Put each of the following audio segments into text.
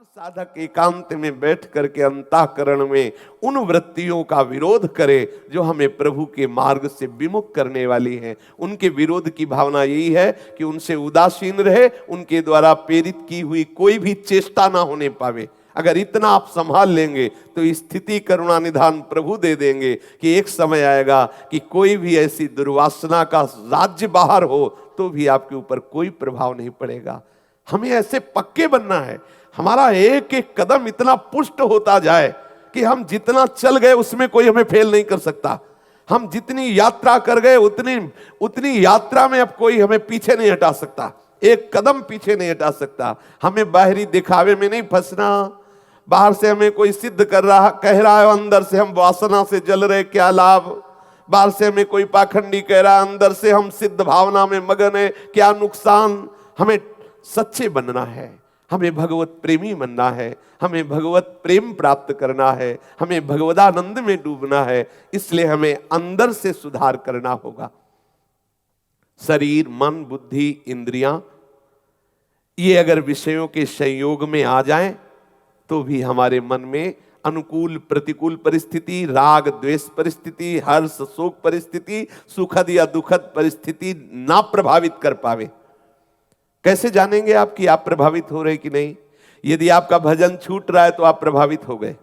साधक एकांत में बैठ करके अंतःकरण में उन वृत्तियों का विरोध करे जो हमें प्रभु के मार्ग से विमुख करने वाली हैं। उनके विरोध की भावना यही है कि उनसे उदासीन रहे, उनके द्वारा प्रेरित की हुई कोई भी चेष्टा ना होने पावे। अगर इतना आप संभाल लेंगे तो स्थिति करुणा निधान प्रभु दे देंगे कि एक समय आएगा कि कोई भी ऐसी दुर्वासना का राज्य बाहर हो तो भी आपके ऊपर कोई प्रभाव नहीं पड़ेगा। हमें ऐसे पक्के बनना है, हमारा एक एक कदम इतना पुष्ट होता जाए कि हम जितना चल गए उसमें कोई हमें फेल नहीं कर सकता। हम जितनी यात्रा कर गए उतनी यात्रा में अब कोई हमें पीछे नहीं हटा सकता, एक कदम पीछे नहीं हटा सकता। हमें बाहरी दिखावे में नहीं फंसना। बाहर से हमें कोई सिद्ध कह रहा है, अंदर से हम वासना से जल रहे, क्या लाभ। बाहर से हमें कोई पाखंडी कह रहा है, अंदर से हम सिद्ध भावना में मगन है, क्या नुकसान। हमें सच्चे बनना है, हमें भगवत प्रेमी बनना है, हमें भगवत प्रेम प्राप्त करना है, हमें भगवदानंद में डूबना है। इसलिए हमें अंदर से सुधार करना होगा। शरीर, मन, बुद्धि, इंद्रियां ये अगर विषयों के संयोग में आ जाएं तो भी हमारे मन में अनुकूल प्रतिकूल परिस्थिति, राग द्वेष परिस्थिति, हर्ष शोक परिस्थिति, सुखद या दुखद परिस्थिति ना प्रभावित कर पावे। कैसे जानेंगे आप कि आप प्रभावित हो रहे कि नहीं? यदि आपका भजन छूट रहा है तो आप प्रभावित हो गए।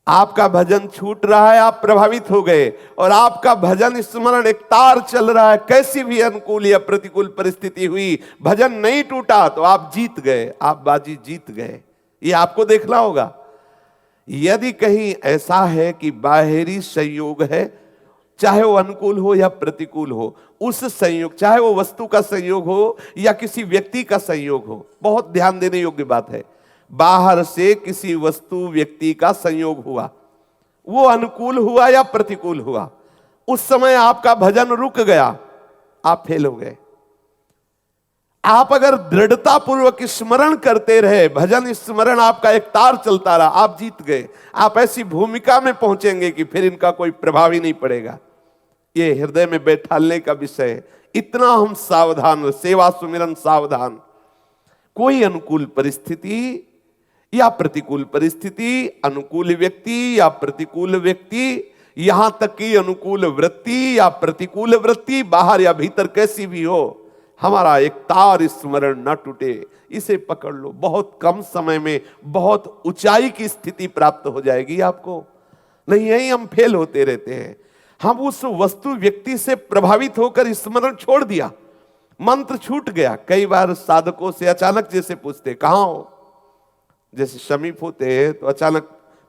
आपका भजन छूट रहा है, आप प्रभावित हो गए। और आपका भजन स्मरण एक तार चल रहा है, कैसी भी अनुकूल या प्रतिकूल परिस्थिति हुई, भजन नहीं टूटा तो आप जीत गए, आप बाजी जीत गए। ये आपको देखना होगा। यदि कहीं ऐसा है कि बाहरी संयोग है, चाहे वो अनुकूल हो या प्रतिकूल हो, उस संयोग, चाहे वो वस्तु का संयोग हो या किसी व्यक्ति का संयोग हो, बहुत ध्यान देने योग्य बात है। बाहर से किसी वस्तु व्यक्ति का संयोग हुआ, वो अनुकूल हुआ या प्रतिकूल हुआ, उस समय आपका भजन रुक गया, आप फेल हो गए। आप अगर दृढ़ता पूर्वक स्मरण करते रहे, भजन स्मरण आपका एक तार चलता रहा, आप जीत गए। आप ऐसी भूमिका में पहुंचेंगे कि फिर इनका कोई प्रभाव ही नहीं पड़ेगा। ये हृदय में बैठालने का विषय है। इतना हम सावधान, सेवा सुमिरन सावधान। कोई अनुकूल परिस्थिति या प्रतिकूल परिस्थिति, अनुकूल व्यक्ति या प्रतिकूल व्यक्ति, यहां तक कि अनुकूल वृत्ति या प्रतिकूल वृत्ति, बाहर या भीतर कैसी भी हो, हमारा एक तार स्मरण न टूटे, इसे पकड़ लो। बहुत कम समय में बहुत ऊंचाई की स्थिति प्राप्त हो जाएगी आपको। नहीं, यही हम फेल होते रहते हैं। हम उस वस्तु व्यक्ति से प्रभावित होकर स्मरण छोड़ दिया, मंत्र छूट गया। कई बार साधकों से अचानक जैसे पूछते कहां हो, जैसे समीप होते हैं तो अचानक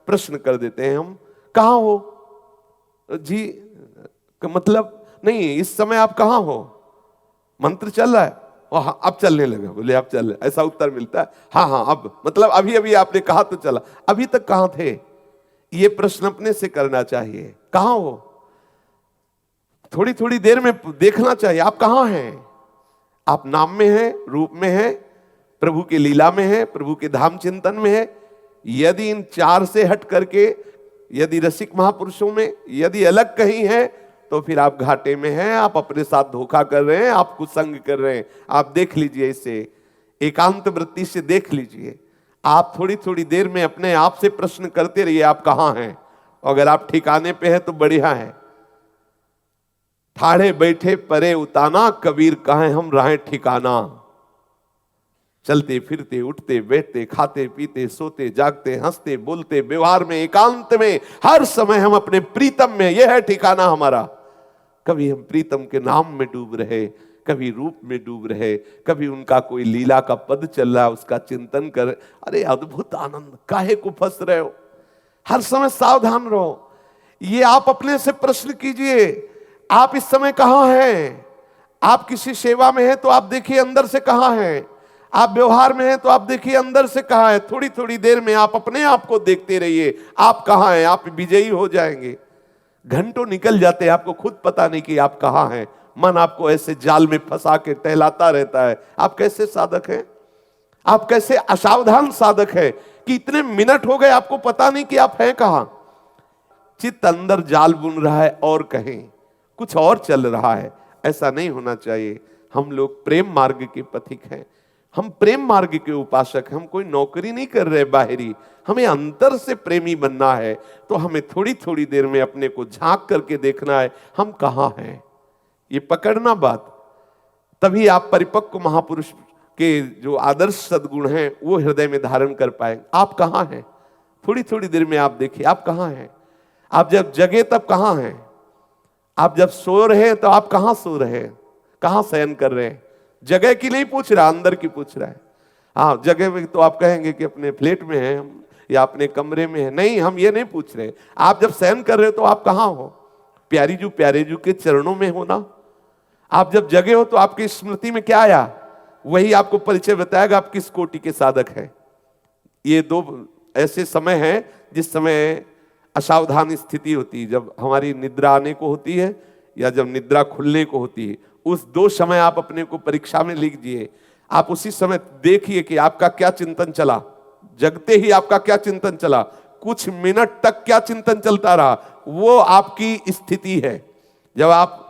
प्रश्न कर देते हैं हम, कहां हो जी, मतलब नहीं, इस समय आप कहां हो, मंत्र चल रहा है, हाँ अब चलने लगा, बोले आप चल रहे, ऐसा उत्तर मिलता है। हाँ हाँ, अब मतलब अभी अभी आपने कहा तो चला, अभी तक कहां थे? ये प्रश्न अपने से करना चाहिए। कहां हो? थोड़ी थोड़ी देर में देखना चाहिए आप कहां हैं। आप नाम में हैं, रूप में हैं, प्रभु के लीला में हैं, प्रभु के धाम चिंतन में है। यदि इन चार से हट करके, यदि रसिक महापुरुषों में यदि अलग कहीं है तो फिर आप घाटे में हैं, आप अपने साथ धोखा कर रहे हैं, आप कुसंग कर रहे हैं। आप देख लीजिए, इसे एकांत वृत्ति से देख लीजिए। आप थोड़ी थोड़ी देर में अपने आप से प्रश्न करते रहिए, आप कहां हैं। अगर आप ठिकाने पे हैं तो बढ़िया है। ठाड़े बैठे परे उताना, कबीर कहे हम राहें ठिकाना। चलते फिरते उठते बैठते खाते पीते सोते जागते हंसते बोलते व्यवहार में एकांत में हर समय हम अपने प्रीतम में, यह है ठिकाना हमारा। कभी हम प्रीतम के नाम में डूब रहे, कभी रूप में डूब रहे, कभी उनका कोई लीला का पद चल रहा है उसका चिंतन कर, अरे अद्भुत आनंद, काहे को फंस रहे हो। हर समय सावधान रहो। ये आप अपने से प्रश्न कीजिए, आप इस समय कहां हैं। आप किसी सेवा में हैं तो आप देखिए अंदर से कहां हैं। आप व्यवहार में हैं तो आप देखिए अंदर से कहां है। थोड़ी थोड़ी देर में आप अपने आप को देखते रहिए, आप कहां हैं। आप विजयी हो जाएंगे। घंटों निकल जाते हैं, आपको खुद पता नहीं कि आप कहां हैं। मन आपको ऐसे जाल में फंसा के टहलाता रहता है। आप कैसे साधक हैं, आप कैसे असावधान साधक हैं कि इतने मिनट हो गए आपको पता नहीं कि आप हैं कहां। चित्त अंदर जाल बुन रहा है और कहीं कुछ और चल रहा है। ऐसा नहीं होना चाहिए। हम लोग प्रेम मार्ग के पथिक हैं। हम प्रेम मार्ग के उपासक, हम कोई नौकरी नहीं कर रहे बाहरी, हमें अंतर से प्रेमी बनना है। तो हमें थोड़ी थोड़ी देर में अपने को झांक करके देखना है हम कहाँ हैं, ये पकड़ना बात। तभी आप परिपक्व महापुरुष के जो आदर्श सद्गुण हैं वो हृदय में धारण कर पाएंगे। आप कहाँ हैं, थोड़ी थोड़ी देर में आप देखिए आप कहाँ हैं। आप जब जगे तब कहाँ हैं, आप जब सो रहे हैं तो आप कहाँ सो रहे हैं, कहाँ शयन कर रहे हैं। जगह की नहीं पूछ रहा, अंदर की पूछ रहा है। हाँ, जगह में तो आप कहेंगे कि अपने फ्लैट में हैं हम या अपने कमरे में हैं, नहीं, हम ये नहीं पूछ रहे। आप जब शयन कर रहे हो तो आप कहाँ हो, प्यारी जू प्यारे जू के चरणों में हो ना। आप जब जगे हो तो आपकी स्मृति में क्या आया, वही आपको परिचय बताएगा आप किस कोटि के साधक हैं। ये दो ऐसे समय हैं जिस समय असावधान स्थिति होती है, जब हमारी निद्रा आने को होती है या जब निद्रा खुलने को होती है। उस दो समय आप अपने को परीक्षा में लिख दिए। आप उसी समय देखिए कि आपका क्या चिंतन चला, जगते ही आपका क्या चिंतन चला, कुछ मिनट तक क्या चिंतन चलता रहा, वो आपकी स्थिति है। जब आप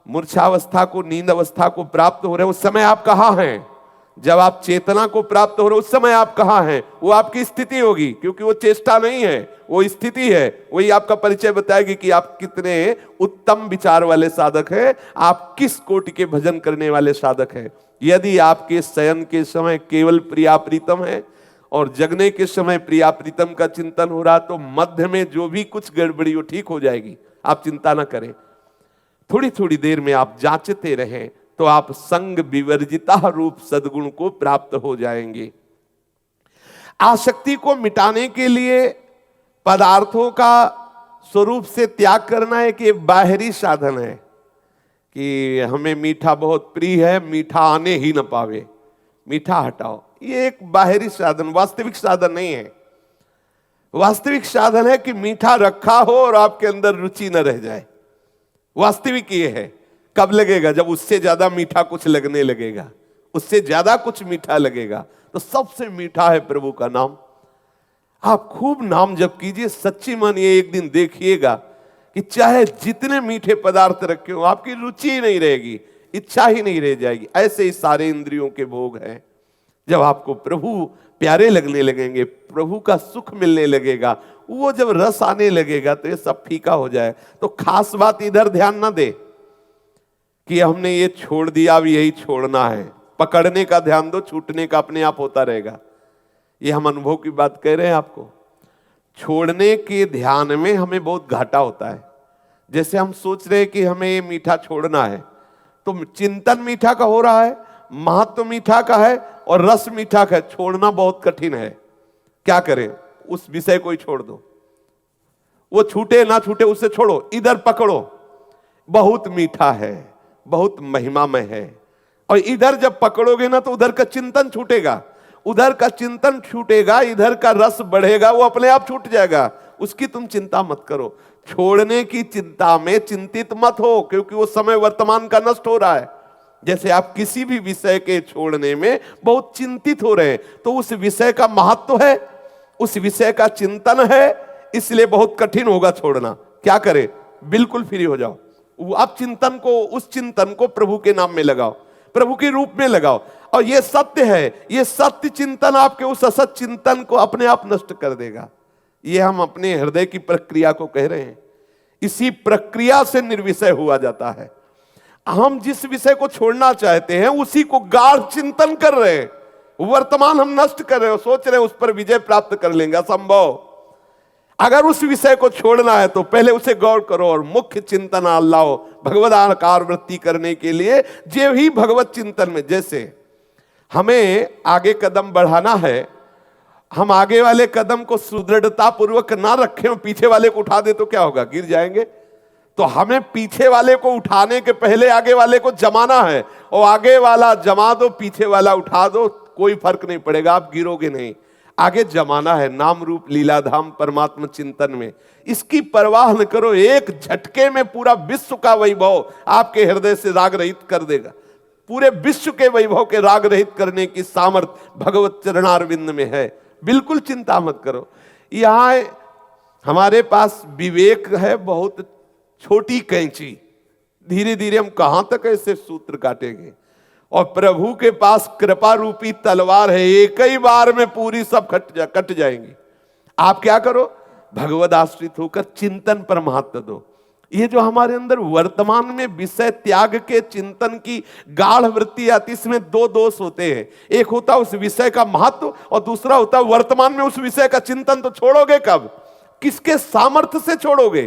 मूर्छावस्था को, नींद अवस्था को प्राप्त हो रहे हैं उस समय आप कहाँ हैं, जब आप चेतना को प्राप्त हो रहे उस समय आप कहाँ हैं, वो आपकी स्थिति होगी। क्योंकि वो चेष्टा नहीं है, वो स्थिति है। वही आपका परिचय बताएगी कि आप कितने उत्तम विचार वाले साधक हैं, आप किस कोटि के भजन करने वाले साधक हैं। यदि आपके शयन के समय केवल प्रिया प्रीतम है और जगने के समय प्रिया प्रीतम का चिंतन हो रहा, तो मध्य में जो भी कुछ गड़बड़ी हो ठीक हो जाएगी, आप चिंता ना करें। थोड़ी थोड़ी देर में आप जांचते रहें तो आप संग विवर्जिता रूप सद्गुण को प्राप्त हो जाएंगे। आसक्ति को मिटाने के लिए पदार्थों का स्वरूप से त्याग करना एक ये बाहरी साधन है कि हमें मीठा बहुत प्रिय है, मीठा आने ही न पावे, मीठा हटाओ। ये एक बाहरी साधन, वास्तविक साधन नहीं है। वास्तविक साधन है कि मीठा रखा हो और आपके अंदर रुचि न रह जाए। वास्तविक ये है। कब लगेगा, जब उससे ज्यादा मीठा कुछ लगने लगेगा, उससे ज्यादा कुछ मीठा लगेगा। तो सबसे मीठा है प्रभु का नाम। आप खूब नाम जप कीजिए, सच्ची मानिए एक दिन देखिएगा कि चाहे जितने मीठे पदार्थ रखे हो आपकी रुचि ही नहीं रहेगी, इच्छा ही नहीं रह जाएगी। ऐसे ही सारे इंद्रियों के भोग हैं। जब आपको प्रभु प्यारे लगने लगेंगे, प्रभु का सुख मिलने लगेगा, वो जब रस आने लगेगा तो ये सब फीका हो जाए। तो खास बात इधर ध्यान ना दे कि हमने ये छोड़ दिया, अब यही छोड़ना है। पकड़ने का ध्यान दो, छूटने का अपने आप होता रहेगा। ये हम अनुभव की बात कह रहे हैं आपको। छोड़ने के ध्यान में हमें बहुत घाटा होता है। जैसे हम सोच रहे हैं कि हमें ये मीठा छोड़ना है, तो चिंतन मीठा का हो रहा है, महत्व मीठा का है और रस मीठा का है। छोड़ना बहुत कठिन है। क्या करें, उस विषय को ही छोड़ दो। वो छूटे ना छूटे उससे छोड़ो, इधर पकड़ो। बहुत मीठा है, बहुत महिमामय है। और इधर जब पकड़ोगे ना तो उधर का चिंतन छूटेगा, उधर का चिंतन छूटेगा, इधर का रस बढ़ेगा, वो अपने आप छूट जाएगा। उसकी तुम चिंता मत करो। छोड़ने की चिंता में चिंतित मत हो, क्योंकि वो समय वर्तमान का नष्ट हो रहा है। जैसे आप किसी भी विषय के छोड़ने में बहुत चिंतित हो रहे हैं, तो उस विषय का महत्व है, उस विषय का चिंतन है, इसलिए बहुत कठिन होगा छोड़ना। क्या करें, बिल्कुल फ्री हो जाओ। आप चिंतन को, उस चिंतन को प्रभु के नाम में लगाओ, प्रभु के रूप में लगाओ। और ये सत्य है, ये सत्य चिंतन आपके उस असत चिंतन को अपने आप नष्ट कर देगा। ये हम अपने हृदय की प्रक्रिया को कह रहे हैं। इसी प्रक्रिया से निर्विषय हुआ जाता है। हम जिस विषय को छोड़ना चाहते हैं उसी को गाढ़ चिंतन कर रहे हैं, वर्तमान हम नष्ट कर रहे हो, सोच रहे हैं उस पर विजय प्राप्त कर लेंगे, असंभव। अगर उस विषय को छोड़ना है तो पहले उसे गौर करो और मुख्य चिंतन लाओ भगवद आकार वृत्ति करने के लिए। जे ही भगवत चिंतन में, जैसे हमें आगे कदम बढ़ाना है, हम आगे वाले कदम को सुदृढ़ता पूर्वक ना रखें, पीछे वाले को उठा दे तो क्या होगा, गिर जाएंगे। तो हमें पीछे वाले को उठाने के पहले आगे वाले को जमाना है, और आगे वाला जमा दो, पीछे वाला उठा दो, कोई फर्क नहीं पड़ेगा, आप गिरोगे नहीं। आगे जमाना है नाम रूप लीलाधाम परमात्मा चिंतन में। इसकी परवाह न करो, एक झटके में पूरा विश्व का वैभव आपके हृदय से राग रहित कर देगा। पूरे विश्व के वैभव के राग रहित करने की सामर्थ्य भगवत चरणारविंद में है। बिल्कुल चिंता मत करो। यहाँ हमारे पास विवेक है, बहुत छोटी कैंची, धीरे धीरे हम कहां तक ऐसे सूत्र काटेंगे। और प्रभु के पास कृपा रूपी तलवार है, एक ही बार में पूरी सब कट जाएंगी। आप क्या करो, भगवद आश्रित होकर चिंतन पर महत्व दो। ये जो हमारे अंदर वर्तमान में विषय त्याग के चिंतन की गाढ़ वृत्ति आती, इसमें दो दोष होते हैं। एक होता है उस विषय का महत्व, और दूसरा होता है वर्तमान में उस विषय का चिंतन तो छोड़ोगे कब, किसके सामर्थ्य से छोड़ोगे।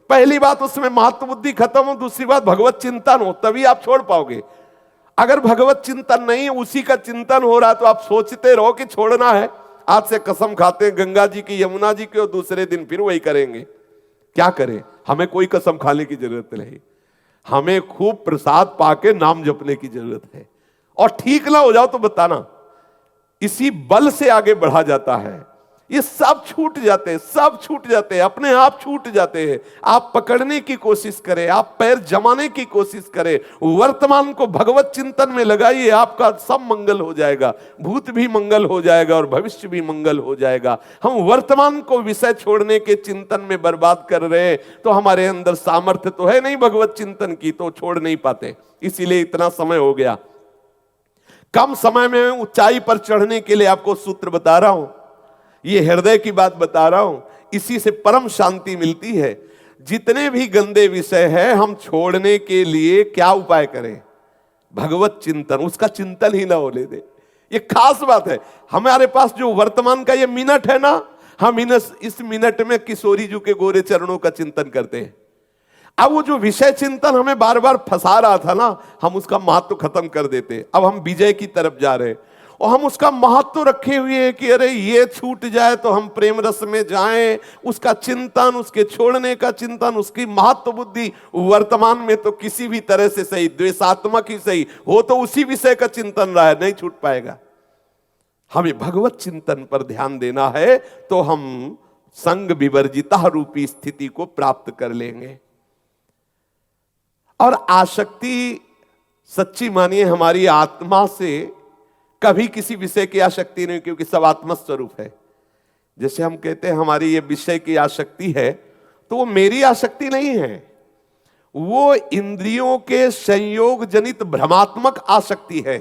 पहली बात उसमें महत्व बुद्धि खत्म हो, दूसरी बात भगवत चिंतन हो, तभी आप छोड़ पाओगे। अगर भगवत चिंतन नहीं, उसी का चिंतन हो रहा तो आप सोचते रहो कि छोड़ना है, आज से कसम खाते हैं गंगा जी की यमुना जी की, और दूसरे दिन फिर वही करेंगे। क्या करें, हमें कोई कसम खाने की जरूरत नहीं, हमें खूब प्रसाद पाके नाम जपने की जरूरत है। और ठीक ना हो जाओ तो बताना, इसी बल से आगे बढ़ा जाता है। ये सब छूट जाते हैं, सब छूट जाते हैं, अपने आप छूट जाते हैं। आप पकड़ने की कोशिश करें, आप पैर जमाने की कोशिश करें, वर्तमान को भगवत चिंतन में लगाइए, आपका सब मंगल हो जाएगा, भूत भी मंगल हो जाएगा और भविष्य भी मंगल हो जाएगा। हम वर्तमान को विषय छोड़ने के चिंतन में बर्बाद कर रहे हैं, तो हमारे अंदर सामर्थ्य तो है नहीं भगवत चिंतन की, तो छोड़ नहीं पाते। इसीलिए इतना समय हो गया। कम समय में ऊंचाई पर चढ़ने के लिए आपको सूत्र बता रहा हूं, ये हृदय की बात बता रहा हूं, इसी से परम शांति मिलती है। जितने भी गंदे विषय हैं, हम छोड़ने के लिए क्या उपाय करें, भगवत चिंतन, उसका चिंतन ही ना होने दे। ये खास बात है। हमारे पास जो वर्तमान का ये मिनट है ना, हम इस मिनट में किशोरी जी के गोरे चरणों का चिंतन करते हैं। अब वो जो विषय चिंतन हमें बार बार फंसा रहा था ना, हम उसका महत्व खत्म कर देते। अब हम विजय की तरफ जा रहे हैं, और हम उसका महत्व रखे हुए हैं कि अरे ये छूट जाए तो हम प्रेम रस में जाएं। उसका चिंतन, उसके छोड़ने का चिंतन, उसकी महत्व बुद्धि वर्तमान में तो किसी भी तरह से सही, द्वेषात्मक ही सही हो, तो उसी विषय का चिंतन रहा है, नहीं छूट पाएगा। हमें भगवत चिंतन पर ध्यान देना है, तो हम संग विवर्जिता रूपी स्थिति को प्राप्त कर लेंगे। और आसक्ति सच्ची मानिए हमारी आत्मा से कभी किसी विषय की आसक्ति नहीं, क्योंकि सब आत्मा स्वरूप है। जैसे हम कहते हैं हमारी ये विषय की आसक्ति है, तो वो मेरी आसक्ति नहीं है, वो इंद्रियों के संयोग जनित भ्रमात्मक आसक्ति है।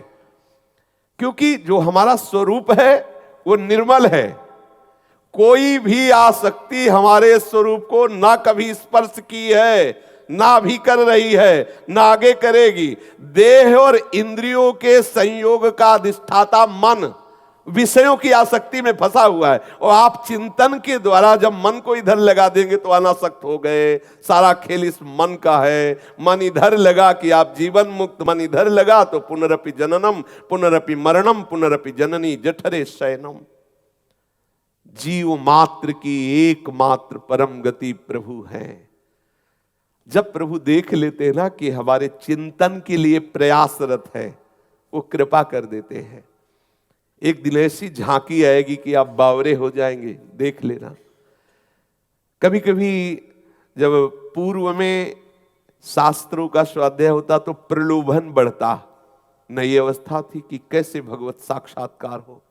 क्योंकि जो हमारा स्वरूप है वो निर्मल है। कोई भी आसक्ति हमारे स्वरूप को ना कभी स्पर्श की है, ना भी कर रही है, ना आगे करेगी। देह और इंद्रियों के संयोग का अधिष्ठाता मन विषयों की आसक्ति में फंसा हुआ है, और आप चिंतन के द्वारा जब मन को इधर लगा देंगे तो अनासक्त हो गए। सारा खेल इस मन का है। मन इधर लगा कि आप जीवन मुक्त, मन इधर लगा तो पुनरपि जननम पुनरपि मरणम पुनरपि जननी जठरे शयनम। जीव मात्र की एकमात्र परम गति प्रभु है। जब प्रभु देख लेते हैं ना कि हमारे चिंतन के लिए प्रयासरत है, वो कृपा कर देते हैं। एक दिन ऐसी झांकी आएगी कि आप बावरे हो जाएंगे, देख लेना। कभी कभी जब पूर्व में शास्त्रों का स्वाध्याय होता तो प्रलोभन बढ़ता। नई अवस्था थी कि कैसे भगवत साक्षात्कार हो।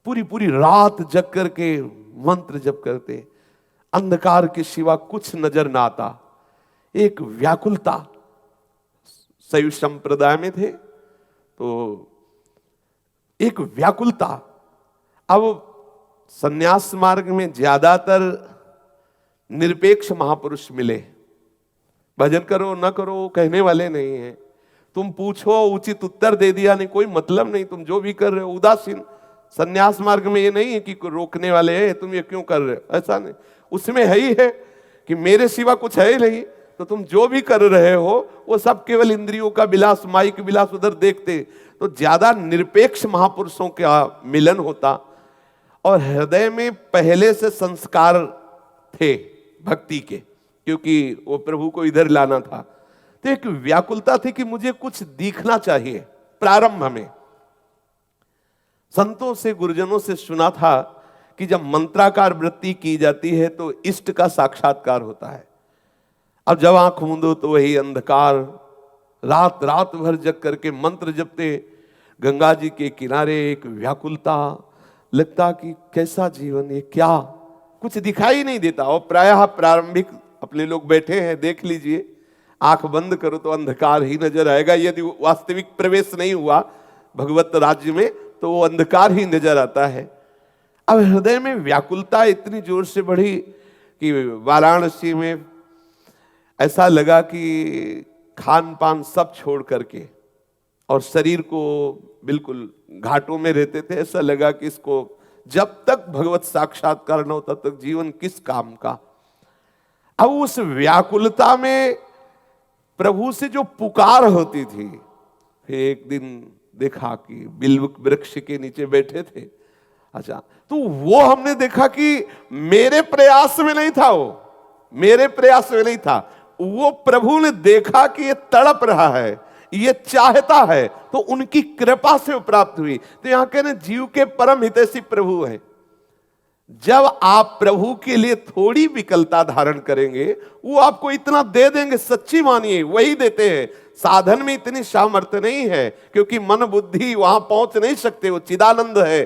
पूरी पूरी रात जग करके मंत्र जप करते, अंधकार के सिवा कुछ नजर ना आता। एक व्याकुलता, शैव संप्रदाय में थे तो एक व्याकुलता। अब सन्यास मार्ग में ज्यादातर निरपेक्ष महापुरुष मिले, भजन करो न करो कहने वाले नहीं है। तुम पूछो उचित उत्तर दे दिया, नहीं कोई मतलब नहीं, तुम जो भी कर रहे हो उदासीन। सन्यास मार्ग में ये नहीं है कि रोकने वाले हैं तुम ये क्यों कर रहे हो, ऐसा नहीं। उसमें है ही है कि मेरे सिवा कुछ है ही नहीं, तो तुम जो भी कर रहे हो वो सब केवल इंद्रियों का विलास, माइक विलास उधर देखते। तो ज्यादा निरपेक्ष महापुरुषों का मिलन होता, और हृदय में पहले से संस्कार थे भक्ति के, क्योंकि वो प्रभु को इधर लाना था। तो एक व्याकुलता थी कि मुझे कुछ दिखना चाहिए। प्रारंभ में संतों से, गुरुजनों से सुना था कि जब मंत्राकार वृत्ति की जाती है तो इष्ट का साक्षात्कार होता है। अब जब आंख मूंदो तो वही अंधकार, रात रात भर जग करके मंत्र जपते, गंगा जी के किनारे एक व्याकुलता, लगता कि कैसा जीवन ये, क्या कुछ दिखाई नहीं देता। और प्रायः प्रारंभिक अपने लोग बैठे हैं, देख लीजिए, आंख बंद करो तो अंधकार ही नजर आएगा। यदि वास्तविक प्रवेश नहीं हुआ भगवत राज्य में तो वो अंधकार ही नजर आता है। अब हृदय में व्याकुलता इतनी जोर से बढ़ी कि वाराणसी में ऐसा लगा कि खान पान सब छोड़ करके और शरीर को बिल्कुल घाटों में रहते थे। ऐसा लगा कि इसको जब तक भगवत साक्षात्कार न हो तब तक जीवन किस काम का। अब उस व्याकुलता में प्रभु से जो पुकार होती थी, फिर एक दिन देखा कि बिल्व वृक्ष के नीचे बैठे थे। अच्छा, तो वो हमने देखा कि मेरे प्रयास में नहीं था, वो मेरे प्रयास में नहीं था, वो प्रभु ने देखा कि ये तड़प रहा है, ये चाहता है, तो उनकी कृपा से वो प्राप्त हुई। तो यहां कहने जीव के परम हितैषी प्रभु है। जब आप प्रभु के लिए थोड़ी विकलता धारण करेंगे वो आपको इतना दे देंगे, सच्ची मानिए वही देते हैं। साधन में इतनी सामर्थ्य नहीं है क्योंकि मन बुद्धि वहां पहुंच नहीं सकते, वो चिदानंद है।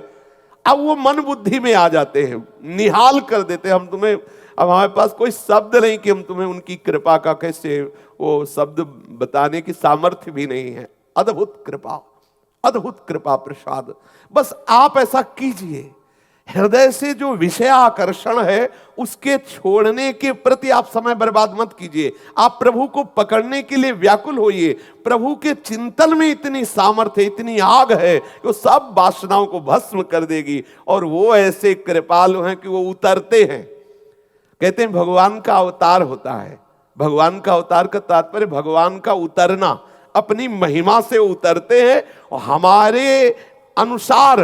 अब वो मन बुद्धि में आ जाते हैं, निहाल कर देते हैं। हम तुम्हें, अब हमारे पास कोई शब्द नहीं कि हम तुम्हें उनकी कृपा का कैसे वो शब्द बताने की सामर्थ्य भी नहीं है। अद्भुत कृपा, अद्भुत कृपा प्रसाद। बस आप ऐसा कीजिए, हृदय से जो विषय आकर्षण है उसके छोड़ने के प्रति आप समय बर्बाद मत कीजिए। आप प्रभु को पकड़ने के लिए व्याकुल होइए। प्रभु के चिंतन में इतनी सामर्थ्य, इतनी आग है कि वो सब वासनाओं को भस्म कर देगी। और वो ऐसे कृपालु हैं कि वो उतरते हैं। कहते हैं भगवान का अवतार होता है। भगवान का अवतार का तात्पर्य भगवान का उतरना, अपनी महिमा से उतरते हैं और हमारे अनुसार,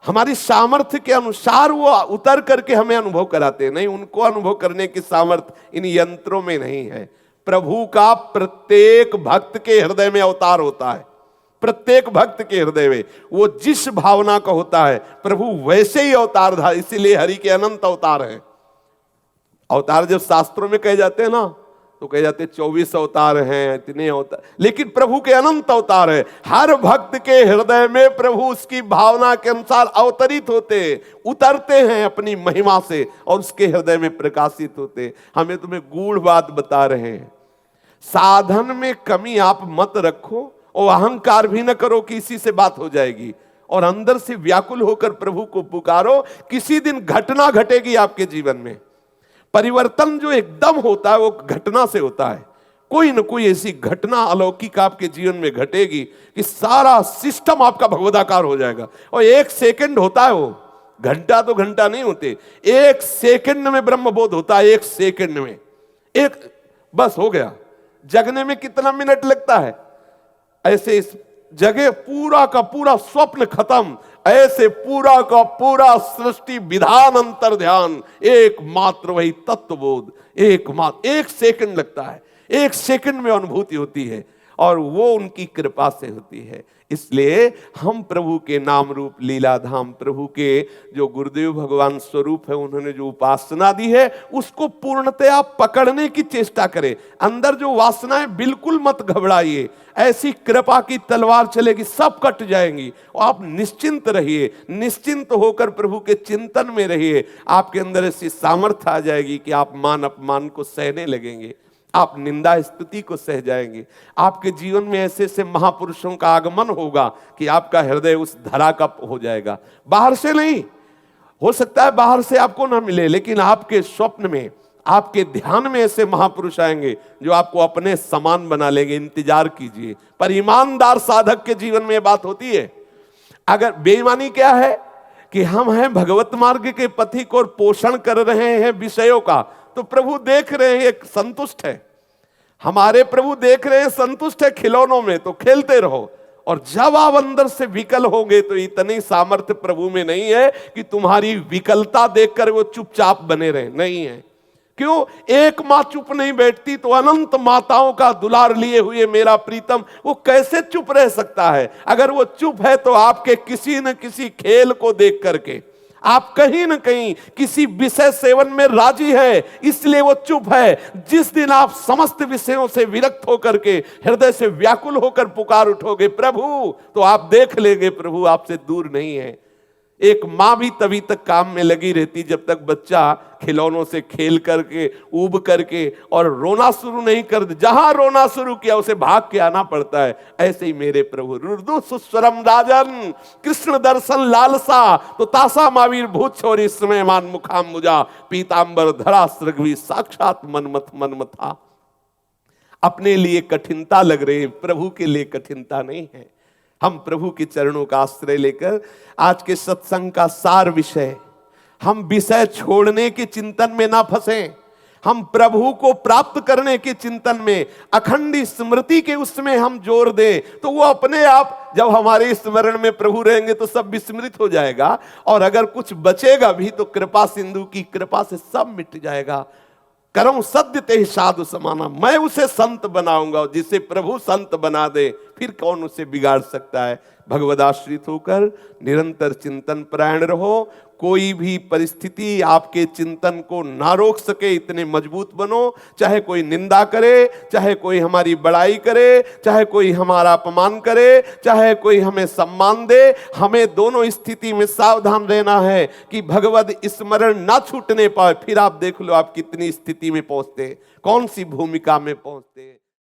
हमारी सामर्थ्य के अनुसार वो उतर करके हमें अनुभव कराते हैं। नहीं, उनको अनुभव करने की सामर्थ्य इन यंत्रों में नहीं है। प्रभु का प्रत्येक भक्त के हृदय में अवतार होता है। प्रत्येक भक्त के हृदय में वो जिस भावना का होता है प्रभु वैसे ही अवतार था। इसीलिए हरि के अनंत अवतार है। अवतार जब शास्त्रों में कहे जाते हैं ना, तो कहे जाते 24 अवतार हैं, इतने अवतार, लेकिन प्रभु के अनंत अवतार है। हर भक्त के हृदय में प्रभु उसकी भावना के अनुसार अवतरित होते, उतरते हैं अपनी महिमा से और उसके हृदय में प्रकाशित होते। हमें तुम्हें गूढ़ बात बता रहे हैं, साधन में कमी आप मत रखो और अहंकार भी न करो कि इसी से बात हो जाएगी। और अंदर से व्याकुल होकर प्रभु को पुकारो। किसी दिन घटना घटेगी आपके जीवन में। परिवर्तन जो एकदम होता है वो घटना से होता है। कोई न कोई ऐसी घटना अलौकिक आपके जीवन में घटेगी कि सारा सिस्टम आपका भगवदाकार हो जाएगा। और एक सेकंड होता है, वो घंटा तो घंटा नहीं होते, एक सेकंड में ब्रह्म बोध होता है। एक सेकंड में एक बस हो गया। जगने में कितना मिनट लगता है, ऐसे इस जगह पूरा का पूरा स्वप्न खत्म। ऐसे पूरा का पूरा सृष्टि विधान अंतर ध्यान, एकमात्र वही तत्वबोध, एकमात्र। एक सेकंड लगता है, एक सेकंड में अनुभूति होती है और वो उनकी कृपा से होती है। इसलिए हम प्रभु के नाम रूप लीला धाम, प्रभु के जो गुरुदेव भगवान स्वरूप है, उन्होंने जो उपासना दी है उसको पूर्णतया पकड़ने की चेष्टा करें। अंदर जो वासनाएं, बिल्कुल मत घबराइए। ऐसी कृपा की तलवार चलेगी, सब कट जाएंगी और आप निश्चिंत रहिए। निश्चिंत होकर प्रभु के चिंतन में रहिए। आपके अंदर ऐसी सामर्थ्य आ जाएगी कि आप मान अपमान को सहने लगेंगे, आप निंदा स्तुति को सह जाएंगे। आपके जीवन में ऐसे ऐसे महापुरुषों का आगमन होगा कि आपका हृदय उस धरा का हो जाएगा। बाहर से नहीं, हो सकता है बाहर से आपको ना मिले, लेकिन आपके स्वप्न में, आपके ध्यान में ऐसे महापुरुष आएंगे जो आपको अपने समान बना लेंगे। इंतजार कीजिए। पर ईमानदार साधक के जीवन में बात होती है। अगर बेईमानी क्या है कि हम हैं भगवत मार्ग के पथिक और पोषण कर रहे हैं विषयों का, तो प्रभु देख रहे हैं, एक संतुष्ट है। हमारे प्रभु देख रहे हैं, संतुष्ट है खिलौनों में, तो खेलते रहो। और जब आप अंदर से विकल होंगे तो इतनी सामर्थ्य प्रभु में नहीं है कि तुम्हारी विकलता देखकर वो चुपचाप बने रहे, नहीं है। क्यों? एक मां चुप नहीं बैठती तो अनंत माताओं का दुलार लिए हुए मेरा प्रीतम वो कैसे चुप रह सकता है? अगर वो चुप है तो आपके किसी न किसी खेल को देख करके, आप कहीं न कहीं किसी विषय सेवन में राजी है, इसलिए वो चुप है। जिस दिन आप समस्त विषयों से विरक्त होकर के हृदय से व्याकुल होकर पुकार उठोगे प्रभु, तो आप देख लेंगे प्रभु आपसे दूर नहीं है। एक माँ भी तभी तक काम में लगी रहती जब तक बच्चा खिलौनों से खेल करके ऊब करके और रोना शुरू नहीं कर दे। जहां रोना शुरू किया उसे भाग के आना पड़ता है। ऐसे ही मेरे प्रभु रुदु सुस्वरम राजन, कृष्ण दर्शन लालसा तो तासा मावीर भूत छोरी समय मान मुखाम मुजा, पीतांबर धरा सृगवी साक्षात मनमथ मनमथा। अपने लिए कठिनता लग रही, प्रभु के लिए कठिनता नहीं है। हम प्रभु के चरणों का आश्रय लेकर आज के सत्संग का सार विषय, हम विषय छोड़ने के चिंतन में ना फंसें, हम प्रभु को प्राप्त करने के चिंतन में, अखंड स्मृति के उसमें हम जोर दें तो वो अपने आप जब हमारे स्मरण में प्रभु रहेंगे तो सब विस्मृत हो जाएगा। और अगर कुछ बचेगा भी तो कृपा सिंधु की कृपा से सब मिट जाएगा। करम सद्य ते साधु समाना, मैं उसे संत बनाऊंगा। जिसे प्रभु संत बना दे फिर कौन उसे बिगाड़ सकता है। भगवदाश्रित होकर निरंतर चिंतन परायण रहो। कोई भी परिस्थिति आपके चिंतन को ना रोक सके, इतने मजबूत बनो। चाहे कोई निंदा करे, चाहे कोई हमारी बड़ाई करे, चाहे कोई हमारा अपमान करे, चाहे कोई हमें सम्मान दे, हमें दोनों स्थिति में सावधान रहना है कि भगवद स्मरण ना छूटने पाए। फिर आप देख लो आप कितनी स्थिति में पहुंचते, कौन सी भूमिका में पहुंचते।